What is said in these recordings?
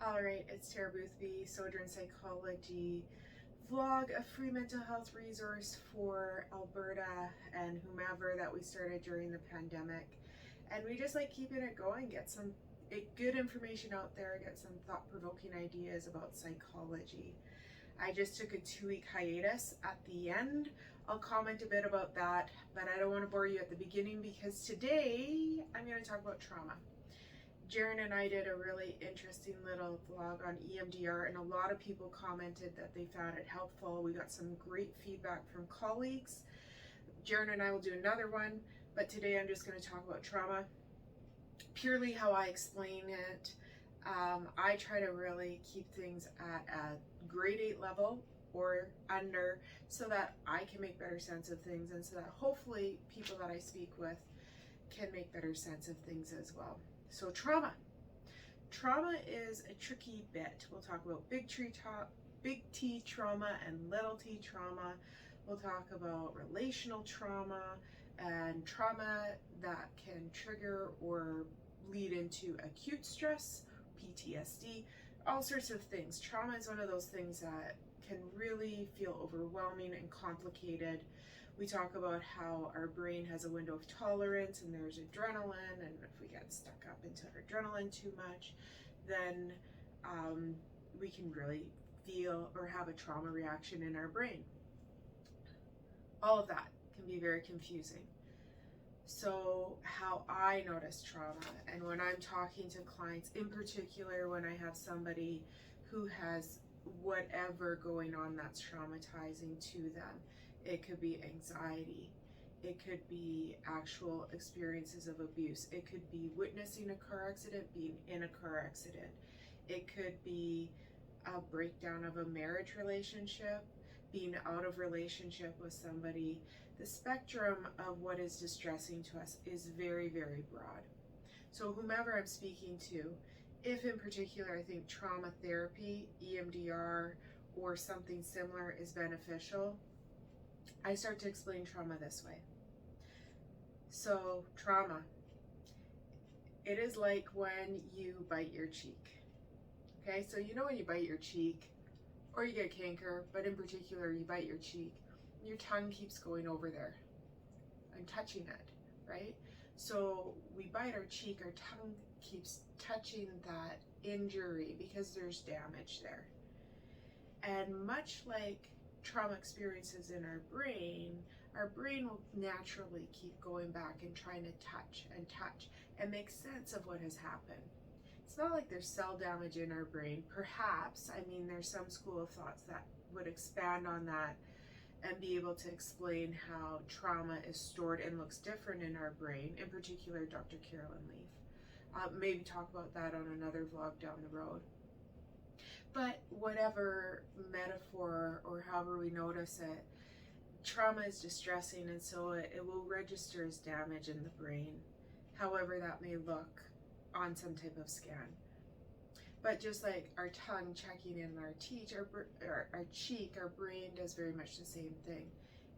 Alright, it's Tara Boothby, Sojourn Psychology vlog, a free mental health resource for Alberta and whomever that we started during the pandemic. And we just like keeping it going, get some good information out there, get some thought-provoking ideas about psychology. I just took a 2-week hiatus at the end. I'll comment a bit about that, but I don't want to bore you at the beginning because today I'm going to talk about trauma. Jaren and I did a really interesting little vlog on EMDR, and a lot of people commented that they found it helpful. We got some great feedback from colleagues. Jaren and I will do another one, but today I'm just going to talk about trauma, purely how I explain it. I try to really keep things at a grade 8 level or under so that I can make better sense of things, and so that hopefully people that I speak with can make better sense of things as well. So trauma. Trauma is a tricky bit. We'll talk about big T trauma and little t trauma. We'll talk about relational trauma and trauma that can trigger or lead into acute stress, PTSD, all sorts of things. Trauma is one of those things that can really feel overwhelming and complicated. We talk about how our brain has a window of tolerance and there's adrenaline, and if we get stuck up into adrenaline too much, then we can really feel or have a trauma reaction in our brain. All of that can be very confusing. So how I notice trauma, and when I'm talking to clients, in particular when I have somebody who has whatever going on that's traumatizing to them. It could be anxiety. It could be actual experiences of abuse. It could be witnessing a car accident, being in a car accident. It could be a breakdown of a marriage relationship, being out of relationship with somebody. The spectrum of what is distressing to us is very, very broad. So whomever I'm speaking to, if in particular I think trauma therapy, EMDR, or something similar is beneficial, I start to explain trauma this way. So trauma, it is like when you bite your cheek. Okay, so you know when you bite your cheek, or you get canker, but in particular you bite your cheek, your tongue keeps going over there and touching it, right? So we bite our cheek, our tongue keeps touching that injury because there's damage there. And much like trauma experiences in our brain will naturally keep going back and trying to touch and make sense of what has happened. It's not like there's cell damage in our brain. Perhaps, I mean, there's some school of thoughts that would expand on that and be able to explain how trauma is stored and looks different in our brain, in particular Dr. Carolyn Leaf. Maybe talk about that on another vlog down the road. But whatever metaphor or however we notice it, trauma is distressing, and so it will register as damage in the brain, however that may look on some type of scan. But just like our tongue checking in our cheek, our brain does very much the same thing.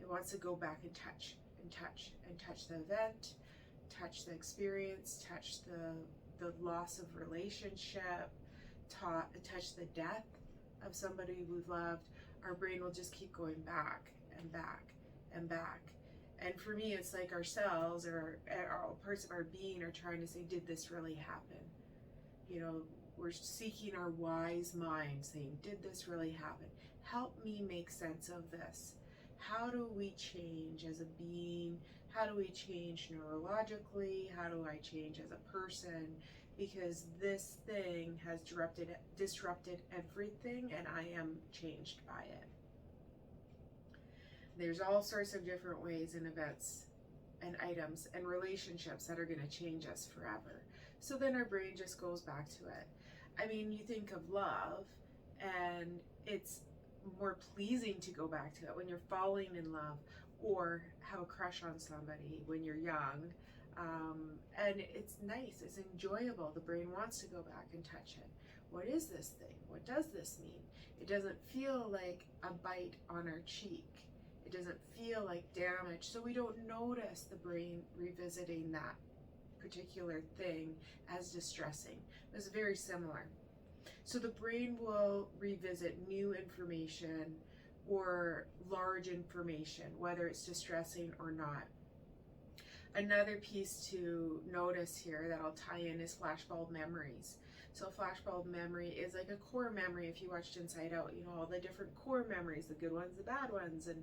It wants to go back and touch the event, touch the experience, touch the loss of relationship, touch the death of somebody we've loved. Our brain will just keep going back and back and back. And for me, it's like our cells or all parts of our being are trying to say, did this really happen? You know, we're seeking our wise mind saying, did this really happen? Help me make sense of this. How do we change as a being? How do we change neurologically? How do I change as a person? Because this thing has disrupted everything, and I am changed by it. There's all sorts of different ways and events and items and relationships that are going to change us forever. So then our brain just goes back to it. I mean, you think of love, and it's more pleasing to go back to it when you're falling in love or have a crush on somebody when you're young. And it's nice, it's enjoyable. The brain wants to go back and touch it. What is this thing? What does this mean? It doesn't feel like a bite on our cheek. It doesn't feel like damage. So we don't notice the brain revisiting that particular thing as distressing. It's very similar. So the brain will revisit new information or large information, whether it's distressing or not. Another piece to notice here that I'll tie in is flashbulb memories. So flashbulb memory is like a core memory. If you watched Inside Out, you know all the different core memories, the good ones, the bad ones, and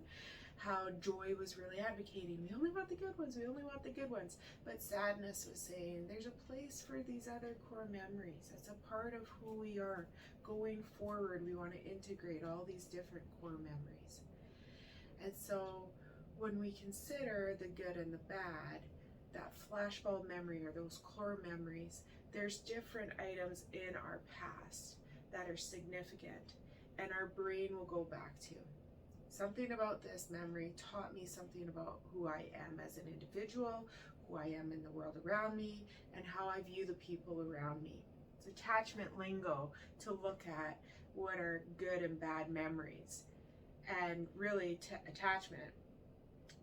how joy was really advocating, we only want the good ones, we only want the good ones. But sadness was saying, there's a place for these other core memories. That's a part of who we are. Going forward, we want to integrate all these different core memories. And so when we consider the good and the bad, that flashbulb memory or those core memories, there's different items in our past that are significant and our brain will go back to. Something about this memory taught me something about who I am as an individual, who I am in the world around me, and how I view the people around me. It's attachment lingo to look at what are good and bad memories. And really, attachment,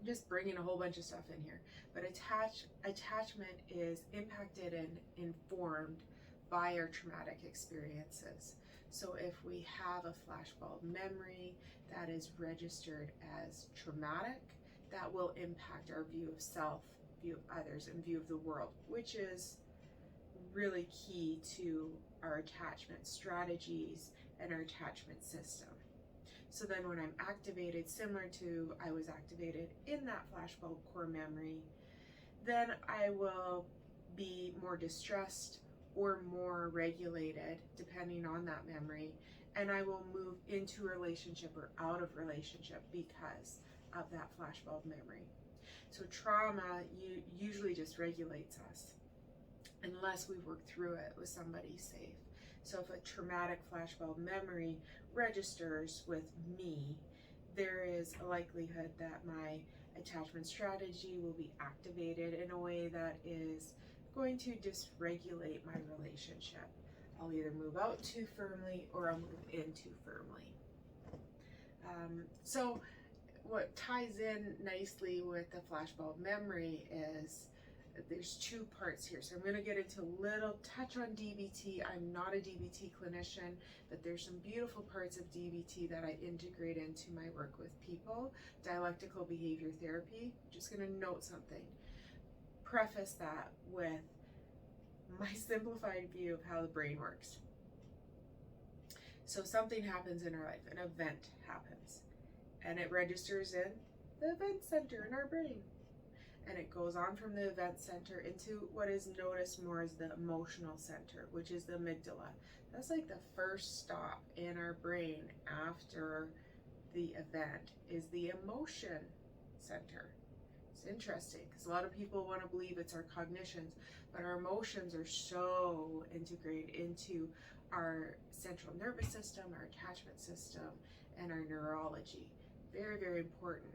I'm just bringing a whole bunch of stuff in here, but attachment is impacted and informed by our traumatic experiences. So if we have a flashbulb memory that is registered as traumatic, that will impact our view of self, view of others, and view of the world, which is really key to our attachment strategies and our attachment system. So then when I'm activated, similar to I was activated in that flashbulb core memory, then I will be more distressed or more regulated depending on that memory, and I will move into a relationship or out of relationship because of that flashbulb memory. So trauma usually just regulates us unless we work through it with somebody safe. So if a traumatic flashbulb memory registers with me, there is a likelihood that my attachment strategy will be activated in a way that is going to dysregulate my relationship. I'll either move out too firmly or I'll move in too firmly. So what ties in nicely with the flashbulb memory is there's two parts here. So I'm going to get into a little touch on DBT. I'm not a DBT clinician, but there's some beautiful parts of DBT that I integrate into my work with people. Dialectical behavior therapy. Just going to note something. Preface that with my simplified view of how the brain works. So something happens in our life, an event happens, and it registers in the event center in our brain. And it goes on from the event center into what is noticed more as the emotional center, which is the amygdala. That's like the first stop in our brain after the event is the emotion center. It's interesting because a lot of people want to believe it's our cognitions, but our emotions are so integrated into our central nervous system, our attachment system, and our neurology. Very, very important.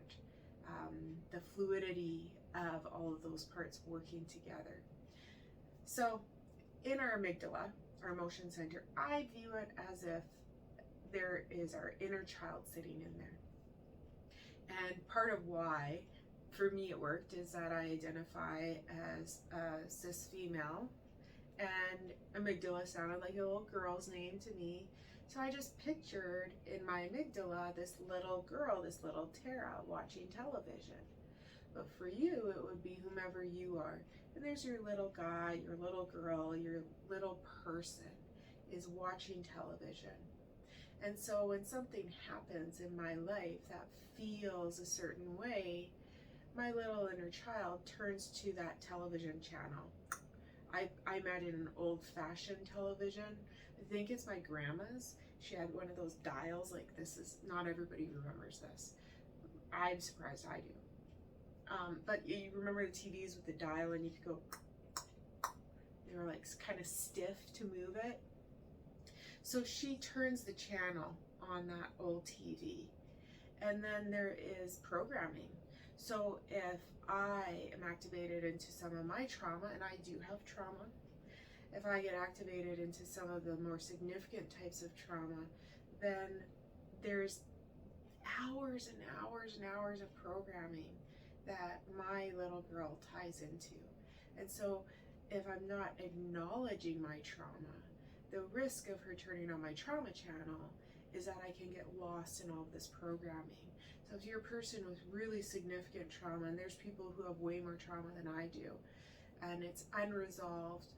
The fluidity of all of those parts working together. So in our amygdala, our emotion center, I view it as if there is our inner child sitting in there. And part of why, for me it worked, is that I identify as a cis female, and amygdala sounded like a little girl's name to me. So I just pictured in my amygdala this little girl, this little Tara, watching television. But for you, it would be whomever you are. And there's your little guy, your little girl, your little person is watching television. And so when something happens in my life that feels a certain way, my little inner child turns to that television channel. I imagine an old-fashioned television. I think it's my grandma's. She had one of those dials like this. Is not everybody remembers this. I'm surprised I do. But you remember the TVs with the dial and you could go, they were like kind of stiff to move it. So she turns the channel on that old TV, and then there is programming. So if I am activated into some of my trauma, and I do have trauma, if I get activated into some of the more significant types of trauma, then there's hours and hours and hours of programming that my little girl ties into. And so if I'm not acknowledging my trauma, The risk of her turning on my trauma channel is that I can get lost in all of this programming. So if you're a person with really significant trauma, and there's people who have way more trauma than I do, and it's unresolved,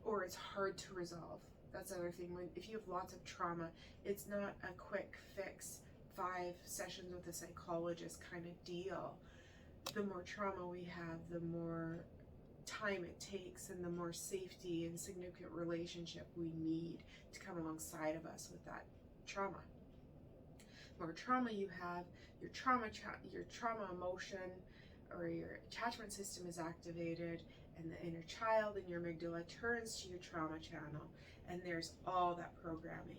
or it's hard to resolve. That's the other thing. If you have lots of trauma, it's not a quick fix, 5 sessions with a psychologist kind of deal. The more trauma we have, the more time it takes, and the more safety and significant relationship we need to come alongside of us with that trauma. The more trauma you have, your trauma emotion or your attachment system is activated, and the inner child and your amygdala turns to your trauma channel, and there's all that programming.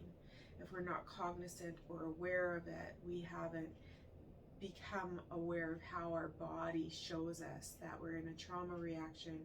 If we're not cognizant or aware of it, we haven't become aware of how our body shows us that we're in a trauma reaction.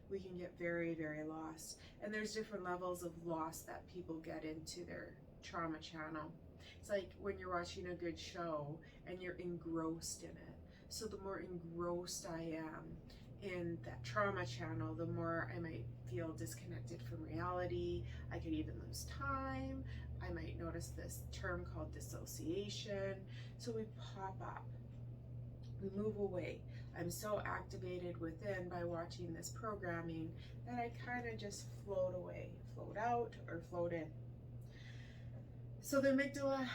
We can get very, very lost. And there's different levels of loss that people get into their trauma channel. It's like when you're watching a good show and you're engrossed in it. So the more engrossed I am in that trauma channel, the more I might feel disconnected from reality. I could even lose time. I might notice this term called dissociation. So we pop up, we move away. I'm so activated within by watching this programming that I kind of just float away, float out or float in. So the amygdala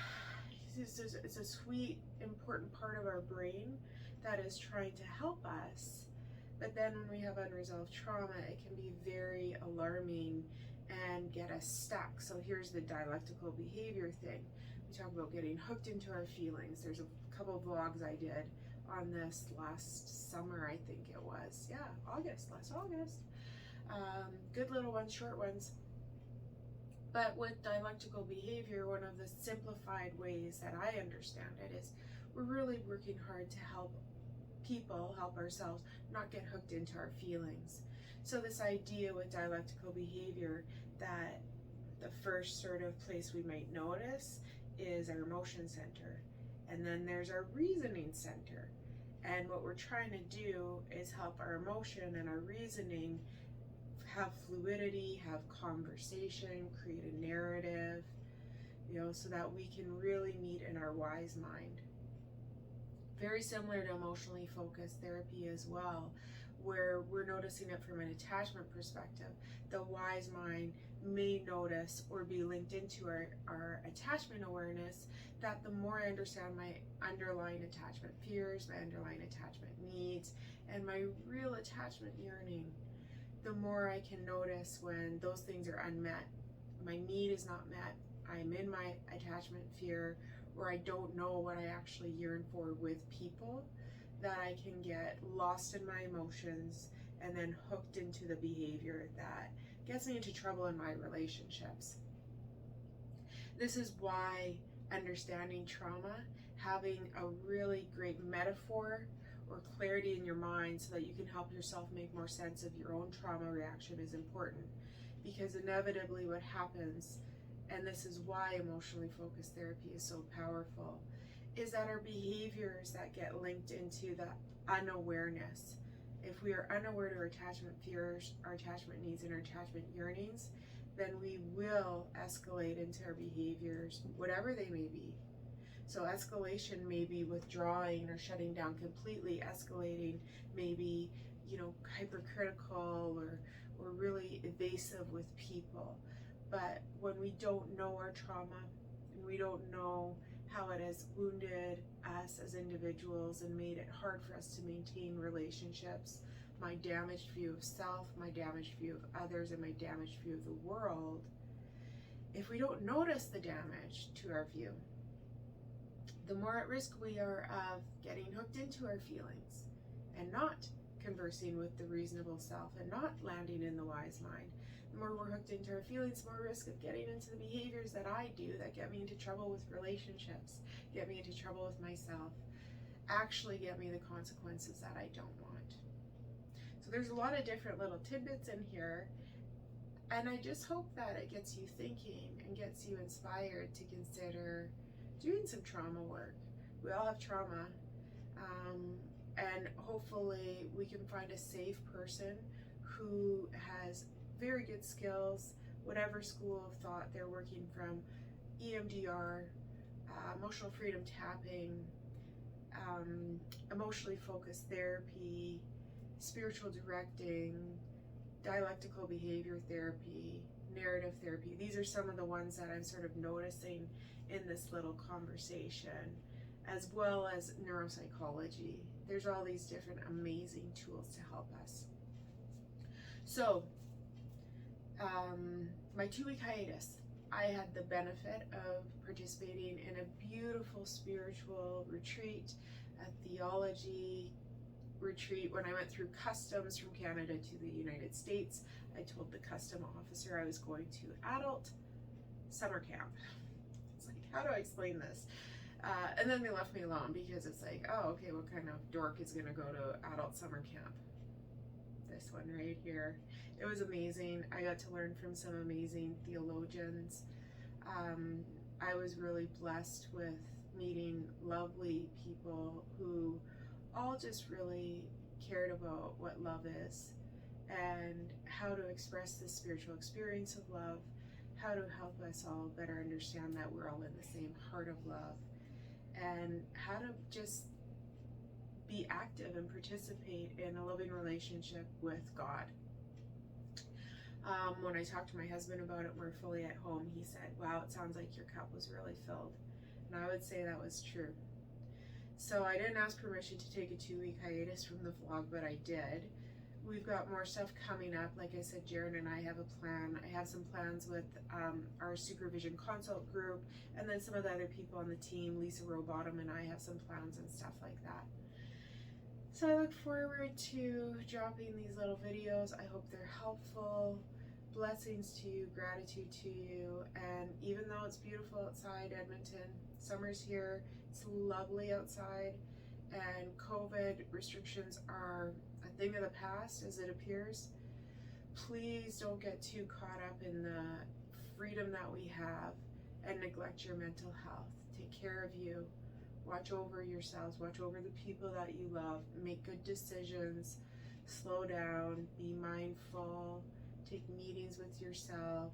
is a sweet, important part of our brain that is trying to help us. But then when we have unresolved trauma, it can be very alarming and get us stuck. So here's the dialectical behavior thing. We talk about getting hooked into our feelings. There's a couple of vlogs I did on this last summer, I think it was. Yeah, last August. Good little ones, short ones. But with dialectical behavior, one of the simplified ways that I understand it is we're really working hard to help people, help ourselves, not get hooked into our feelings. So this idea with dialectical behavior that the first sort of place we might notice is our emotion center. And then there's our reasoning center. And what we're trying to do is help our emotion and our reasoning have fluidity, have conversation, create a narrative, so that we can really meet in our wise mind. Very similar to emotionally focused therapy as well, where we're noticing it from an attachment perspective. The wise mind may notice or be linked into our attachment awareness that the more I understand my underlying attachment fears, my underlying attachment needs, and my real attachment yearning, the more I can notice when those things are unmet. My need is not met. I'm in my attachment fear, or I don't know what I actually yearn for with people, that I can get lost in my emotions and then hooked into the behavior that gets me into trouble in my relationships. This is why understanding trauma, having a really great metaphor or clarity in your mind so that you can help yourself make more sense of your own trauma reaction is important. Because inevitably what happens, and this is why emotionally focused therapy is so powerful, is that our behaviors that get linked into the unawareness, if we are unaware to our attachment fears, our attachment needs, and our attachment yearnings, then we will escalate into our behaviors, whatever they may be. So escalation may be withdrawing or shutting down completely. Escalating may be, hypercritical or really evasive with people. But when we don't know our trauma, and we don't know how it has wounded us as individuals and made it hard for us to maintain relationships, my damaged view of self, my damaged view of others, and my damaged view of the world, if we don't notice the damage to our view, the more at risk we are of getting hooked into our feelings and not conversing with the reasonable self and not landing in the wise mind. The more we're hooked into our feelings, the more risk of getting into the behaviors that I do that get me into trouble with relationships, get me into trouble with myself, actually get me the consequences that I don't want. So there's a lot of different little tidbits in here, and I just hope that it gets you thinking and gets you inspired to consider doing some trauma work. We all have trauma, and hopefully we can find a safe person who has very good skills whatever school of thought they're working from, EMDR, emotional freedom tapping, emotionally focused therapy, spiritual directing, dialectical behavior therapy, narrative therapy. These are some of the ones that I'm sort of noticing in this little conversation, as well as neuropsychology. There's all these different amazing tools to help us. So, my 2-week hiatus, I had the benefit of participating in a beautiful spiritual retreat, a theology retreat. When I went through customs from Canada to the United States, I told the custom officer I was going to adult summer camp. It's like, how do I explain this? And then they left me alone because it's like, oh, okay, what kind of dork is going to go to adult summer camp? This one right here. It was amazing. I got to learn from some amazing theologians. I was really blessed with meeting lovely people who all just really cared about what love is and how to express the spiritual experience of love, how to help us all better understand that we're all in the same heart of love, and how to just be active and participate in a loving relationship with God. When I talked to my husband about it, we're fully at home, he said, wow, it sounds like your cup was really filled. And I would say that was true. So I didn't ask permission to take a 2-week hiatus from the vlog, but I did. We've got more stuff coming up. Like I said, Jared and I have a plan. I have some plans with our supervision consult group, and then some of the other people on the team, Lisa Rowbottom and I have some plans and stuff like that. So I look forward to dropping these little videos. I hope they're helpful. Blessings to you, gratitude to you, and even though it's beautiful outside Edmonton, summer's here, it's lovely outside, and COVID restrictions are a thing of the past as it appears. Please don't get too caught up in the freedom that we have and neglect your mental health. Take care of you. Watch over yourselves, watch over the people that you love, make good decisions, slow down, be mindful, take meetings with yourself,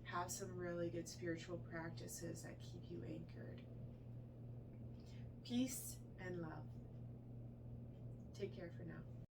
have some really good spiritual practices that keep you anchored. Peace and love. Take care for now.